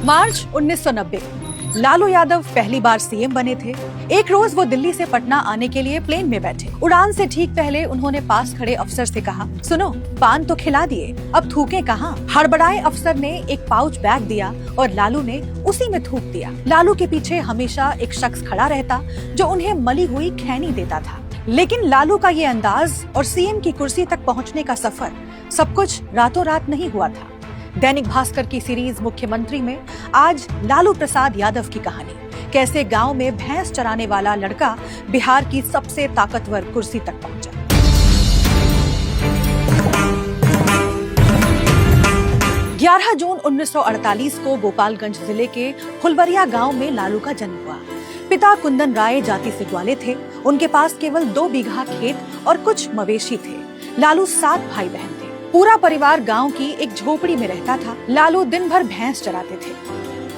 मार्च 1990 लालू यादव पहली बार सीएम बने थे। एक रोज वो दिल्ली से पटना आने के लिए प्लेन में बैठे। उड़ान से ठीक पहले उन्होंने पास खड़े अफसर से कहा, सुनो, पान तो खिला दिए, अब थूके कहाँ? हड़बड़ाए अफसर ने एक पाउच बैग दिया और लालू ने उसी में थूक दिया। लालू के पीछे हमेशा एक शख्स खड़ा रहता जो उन्हें मली हुई खैनी देता था। लेकिन लालू का ये अंदाज और सीएम की कुर्सी तक पहुँचने का सफर सब कुछ रातों रात नहीं हुआ था। दैनिक भास्कर की सीरीज मुख्यमंत्री में आज लालू प्रसाद यादव की कहानी, कैसे गांव में भैंस चराने वाला लड़का बिहार की सबसे ताकतवर कुर्सी तक पहुंचा। ग्यारह जून 1948 को गोपालगंज जिले के फुलवरिया गांव में लालू का जन्म हुआ। पिता कुंदन राय जाति से ग्वाले थे। उनके पास केवल 2 बीघा खेत और कुछ मवेशी थे। लालू 7 भाई बहन थे। पूरा परिवार गांव की एक झोपड़ी में रहता था। लालू दिन भर भैंस चराते थे।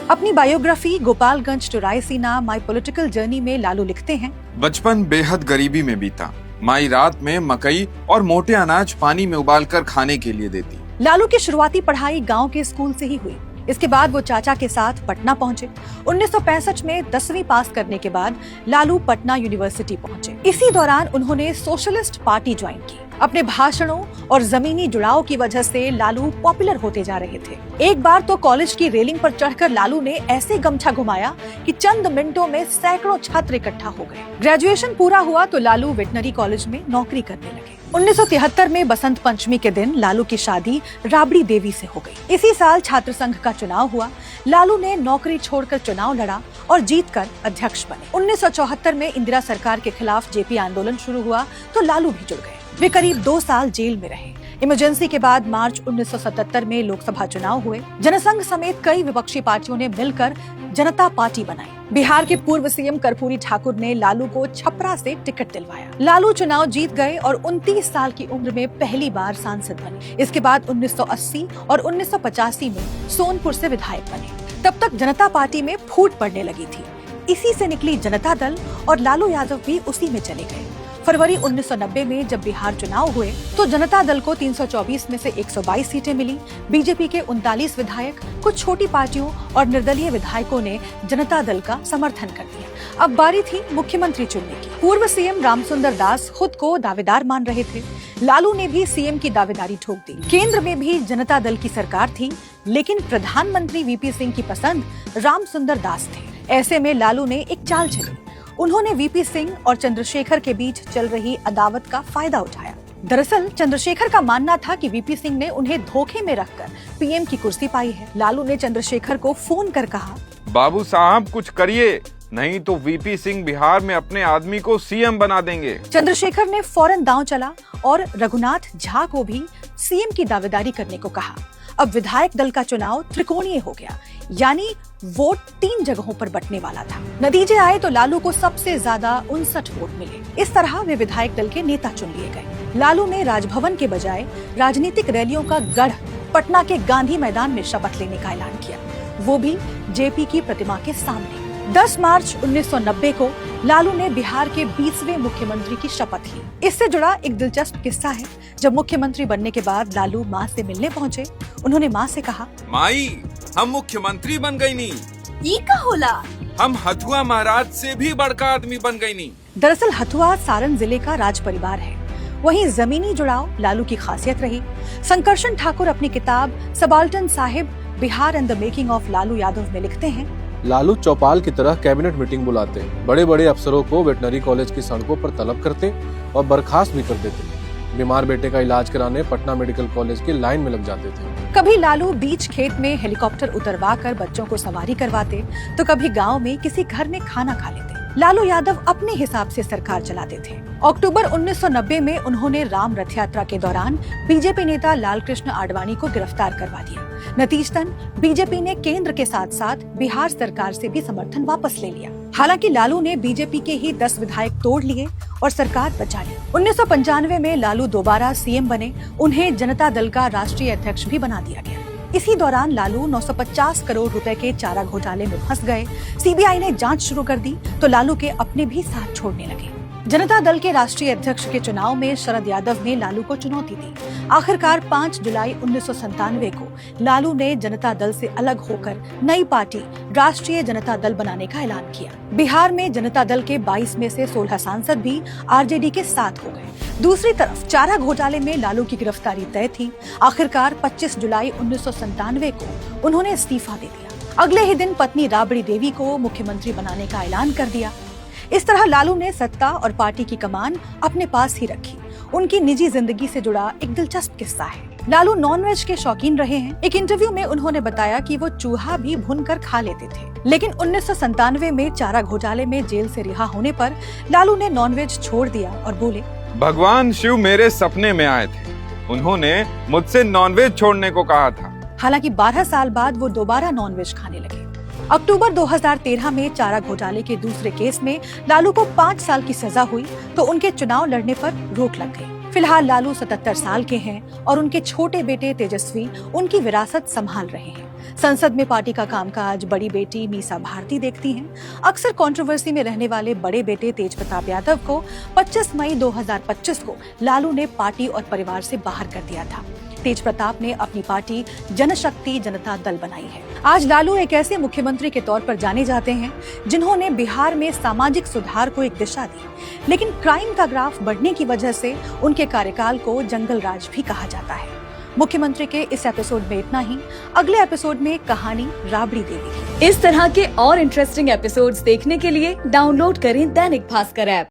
अपनी biography Gopalganj to Raisina my political journey में लालू लिखते हैं, बचपन बेहद गरीबी में बीता। माई रात में मकई और मोटे अनाज पानी में उबालकर खाने के लिए देती। लालू की शुरुआती पढ़ाई गांव के स्कूल से ही हुई। इसके बाद वो चाचा के साथ पटना पहुंचे। 1965 में 10वीं पास करने के बाद लालू पटना यूनिवर्सिटी पहुंचे। इसी दौरान उन्होंने सोशलिस्ट पार्टी ज्वाइन की। अपने भाषणों और जमीनी जुड़ाव की वजह से लालू पॉपुलर होते जा रहे थे। एक बार तो कॉलेज की रेलिंग पर चढ़कर लालू ने ऐसे गमछा घुमाया कि चंद मिनटों में सैकड़ों छात्र इकट्ठा हो गए। ग्रेजुएशन पूरा हुआ तो लालू वेटनरी कॉलेज में नौकरी करने लगे। 1973 में बसंत पंचमी के दिन लालू की शादी राबड़ी देवी से हो गई। इसी साल छात्र संघ का चुनाव हुआ। लालू ने नौकरी छोड़कर चुनाव लड़ा और जीतकर अध्यक्ष बने। 1974 में इंदिरा सरकार के खिलाफ जेपी आंदोलन शुरू हुआ तो लालू भी जुड़ गए। वे करीब 2 साल जेल में रहे। इमरजेंसी के बाद मार्च 1977 में लोकसभा चुनाव हुए। जनसंघ समेत कई विपक्षी पार्टियों ने मिलकर जनता पार्टी बनाई। बिहार के पूर्व सीएम कर्पूरी ठाकुर ने लालू को छपरा से टिकट दिलवाया। लालू चुनाव जीत गए और 29 साल की उम्र में पहली बार सांसद बने। इसके बाद 1980 और 1985 में सोनपुर से विधायक बने। तब तक जनता पार्टी में फूट पड़ने लगी थी। इसी से निकली जनता दल और लालू यादव भी उसी में चले गए। फरवरी 1990 में जब बिहार चुनाव हुए तो जनता दल को 324 में से 122 सीटें मिली। बीजेपी के 39 विधायक, कुछ छोटी पार्टियों और निर्दलीय विधायकों ने जनता दल का समर्थन कर दिया। अब बारी थी मुख्यमंत्री चुनने की। पूर्व सीएम रामसुंदर दास खुद को दावेदार मान रहे थे। लालू ने भी सीएम की दावेदारी ठोक दी। केंद्र में भी जनता दल की सरकार थी, लेकिन प्रधानमंत्री वीपी सिंह की पसंद रामसुंदर दास थे। ऐसे में लालू ने एक चाल चली। उन्होंने वीपी सिंह और चंद्रशेखर के बीच चल रही अदावत का फायदा उठाया। दरअसल चंद्रशेखर का मानना था कि वीपी सिंह ने उन्हें धोखे में रखकर पीएम की कुर्सी पाई है। लालू ने चंद्रशेखर को फोन कर कहा, बाबू साहब कुछ करिए, नहीं तो वीपी सिंह बिहार में अपने आदमी को सीएम बना देंगे। चंद्रशेखर ने फौरन दांव चला और रघुनाथ झा को भी सीएम की दावेदारी करने को कहा। अब विधायक दल का चुनाव त्रिकोणीय हो गया, यानी वोट 3 जगहों पर बंटने वाला था। नतीजे आए तो लालू को सबसे ज्यादा 59 वोट मिले। इस तरह वे विधायक दल के नेता चुन लिए गए। लालू ने राजभवन के बजाय राजनीतिक रैलियों का गढ़ पटना के गांधी मैदान में शपथ लेने का ऐलान किया, वो भी जेपी की प्रतिमा के सामने। 10 मार्च 1990 को लालू ने बिहार के 20वें मुख्यमंत्री की शपथ ली। इससे जुड़ा एक दिलचस्प किस्सा है। जब मुख्यमंत्री बनने के बाद लालू माँ से मिलने पहुँचे, उन्होंने माँ से कहा, माई, हम मुख्यमंत्री बन गई नी। ई का होला? हम हथुआ महाराज से भी बड़का आदमी बन गई नी। दरअसल हथुआ सारण जिले का राज परिवार है। वहीं जमीनी जुड़ाव लालू की खासियत रही। संकर्षण ठाकुर अपनी किताब subaltern Sahib Bihar and the making of Lalu Yadav में लिखते हैं, लालू चौपाल की तरह कैबिनेट मीटिंग बुलाते, बड़े बड़े अफसरों को वेटनरी कॉलेज की सड़कों पर तलब करते और बर्खास्त भी कर देते। बीमार बेटे का इलाज कराने पटना मेडिकल कॉलेज की लाइन में लग जाते थे। कभी लालू बीच खेत में हेलीकॉप्टर उतरवा कर बच्चों को सवारी करवाते तो कभी गांव में किसी घर में खाना खा लेते। लालू यादव अपने हिसाब से सरकार चलाते थे। अक्टूबर 1990 में उन्होंने राम रथ यात्रा के दौरान बीजेपी नेता लालकृष्ण आडवाणी को गिरफ्तार करवा दिया। नतीजतन बीजेपी ने केंद्र के साथ साथ बिहार सरकार से भी समर्थन वापस ले लिया। हालांकि लालू ने बीजेपी के ही 10 विधायक तोड़ लिए और सरकार बचा ली। 1995 में लालू दोबारा सीएम बने। उन्हें जनता दल का राष्ट्रीय अध्यक्ष भी बना दिया गया। इसी दौरान लालू 950 करोड़ रुपए के चारा घोटाले में फंस गए। सीबीआई ने जांच शुरू कर दी तो लालू के अपने भी साथ छोड़ने लगे। जनता दल के राष्ट्रीय अध्यक्ष के चुनाव में शरद यादव ने लालू को चुनौती दी। आखिरकार 5 जुलाई 1997 को लालू ने जनता दल से अलग होकर नई पार्टी राष्ट्रीय जनता दल बनाने का ऐलान किया। बिहार में जनता दल के 22 में से 16 सांसद भी आरजेडी के साथ हो गए। दूसरी तरफ चारा घोटाले में लालू की गिरफ्तारी तय थी। आखिरकार 25 जुलाई 1997 को उन्होंने इस्तीफा दे दिया। अगले ही दिन पत्नी राबड़ी देवी को मुख्यमंत्री बनाने का ऐलान कर दिया। इस तरह लालू ने सत्ता और पार्टी की कमान अपने पास ही रखी। उनकी निजी जिंदगी से जुड़ा एक दिलचस्प किस्सा है। लालू नॉनवेज के शौकीन रहे हैं। एक इंटरव्यू में उन्होंने बताया कि वो चूहा भी भूनकर खा लेते थे, लेकिन 1997 में चारा घोटाले में जेल से रिहा होने पर लालू ने नॉनवेज छोड़ दिया और बोले, भगवान शिव मेरे सपने में आए थे, उन्होंने मुझसे नॉनवेज छोड़ने को कहा था। हालांकि 12 साल बाद वो दोबारा नॉनवेज खाने लगे। अक्टूबर 2013 में चारा घोटाले के दूसरे केस में लालू को 5 साल की सजा हुई तो उनके चुनाव लड़ने पर रोक लग गई। फिलहाल लालू 77 साल के हैं और उनके छोटे बेटे तेजस्वी उनकी विरासत संभाल रहे हैं। संसद में पार्टी का कामकाज बड़ी बेटी मीसा भारती देखती हैं। अक्सर कंट्रोवर्सी में रहने वाले बड़े बेटे तेज प्रताप यादव को 25 मई 2025 को लालू ने पार्टी और परिवार से बाहर कर दिया था। तेज प्रताप ने अपनी पार्टी जनशक्ति जनता दल बनाई है। आज लालू एक ऐसे मुख्यमंत्री के तौर पर जाने जाते हैं जिन्होंने बिहार में सामाजिक सुधार को एक दिशा दी, लेकिन क्राइम का ग्राफ बढ़ने की वजह से उनके कार्यकाल को जंगल राज भी कहा जाता है। मुख्यमंत्री के इस एपिसोड में इतना ही। अगले एपिसोड में कहानी राबड़ी देवी की। इस तरह के और इंटरेस्टिंग एपिसोड्स देखने के लिए डाउनलोड करें दैनिक भास्कर ऐप।